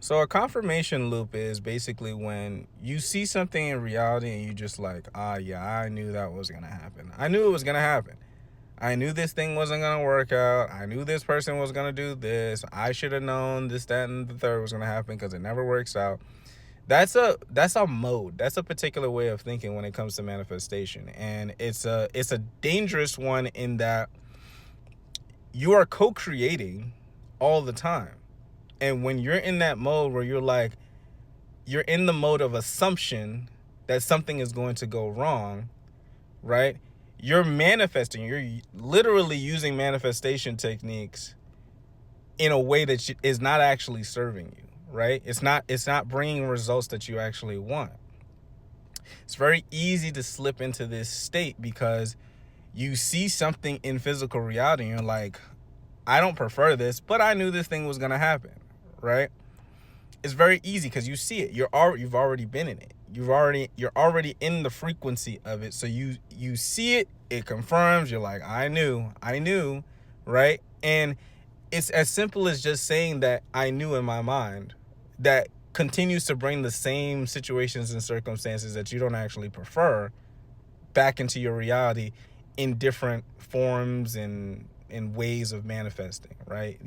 So a confirmation loop is basically when you see something in reality and you just like, yeah, I knew that was gonna happen. I knew it was gonna happen. I knew this thing wasn't gonna work out. I knew this person was gonna do this. I should have known this, that, and the third was gonna happen because it never works out. That's a mode. That's a particular way of thinking when it comes to manifestation, and it's a dangerous one in that you are co-creating all the time. And when you're in that mode where you're in the mode of assumption that something is going to go wrong, right? You're manifesting. You're literally using manifestation techniques in a way that is not actually serving you, right? It's not bringing results that you actually want. It's very easy to slip into this state because you see something in physical reality and you're like, I don't prefer this, but I knew this thing was going to happen, right? It's very easy because you see it. You've already been in it. You're already in the frequency of it. So you see it, it confirms, you're like, I knew, right? And it's as simple as just saying that I knew in my mind that continues to bring the same situations and circumstances that you don't actually prefer back into your reality in different forms and in ways of manifesting, right?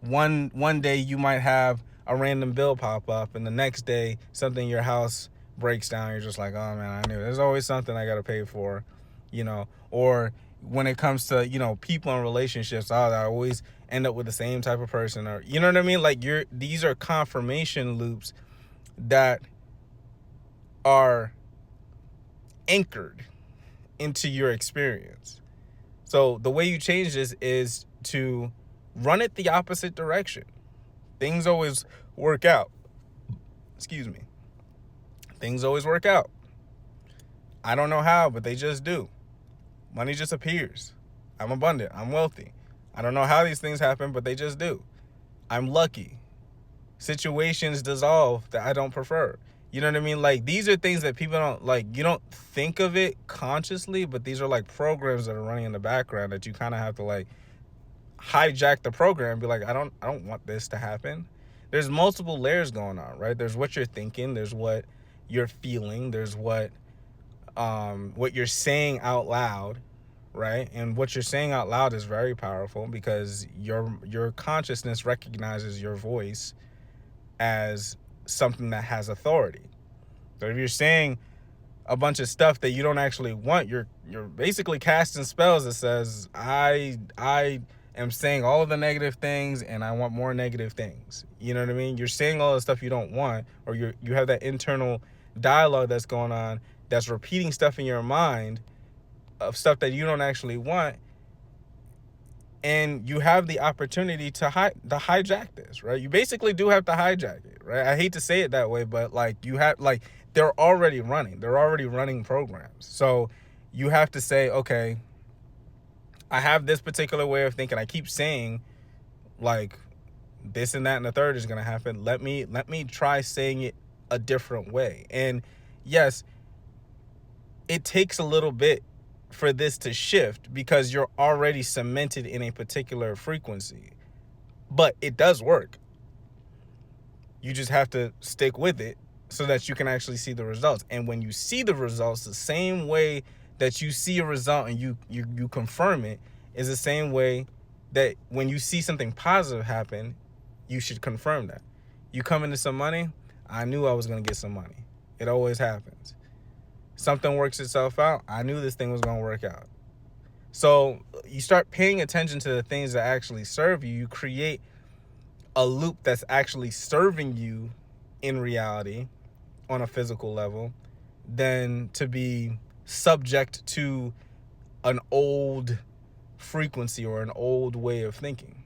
One day you might have a random bill pop up, and the next day something in your house breaks down. You're just like, oh man, I knew there's always something I got to pay for, or when it comes to people in relationships, I always end up with the same type of person, or you know what I mean. Like these are confirmation loops that are anchored into your experience. So the way you change this is to run it the opposite direction. Things always work out. Excuse me. Things always work out. I don't know how, but they just do. Money just appears. I'm abundant. I'm wealthy. I don't know how these things happen, but they just do. I'm lucky. Situations dissolve that I don't prefer. You know what I mean? Like, these are things that people don't, like, you don't think of it consciously, but these are like programs that are running in the background that you kind of have to like hijack the program and be like, I don't want this to happen. There's multiple layers going on, right? There's what you're thinking, there's what you're feeling, there's what you're saying out loud, right? And what you're saying out loud is very powerful because your consciousness recognizes your voice as something that has authority. So if you're saying a bunch of stuff that you don't actually want, you're basically casting spells that says I am saying all of the negative things and I want more negative things. You know what I mean? You're saying all the stuff you don't want, or you have that internal dialogue that's going on that's repeating stuff in your mind of stuff that you don't actually want, and you have the opportunity to hijack this, right? You basically do have to hijack it, right? I hate to say it that way, but like you have, like, they're already running programs. So you have to say, okay, I have this particular way of thinking. I keep saying like this and that and the third is going to happen. Let me try saying it a different way. And yes, it takes a little bit for this to shift because you're already cemented in a particular frequency, but it does work. You just have to stick with it so that you can actually see the results. And when you see the results, the same way that you see a result and you confirm it is the same way that when you see something positive happen, you should confirm that. You come into some money, I knew I was going to get some money. It always happens. Something works itself out. I knew this thing was going to work out. So you start paying attention to the things that actually serve you. You create a loop that's actually serving you in reality on a physical level than to be subject to an old frequency or an old way of thinking.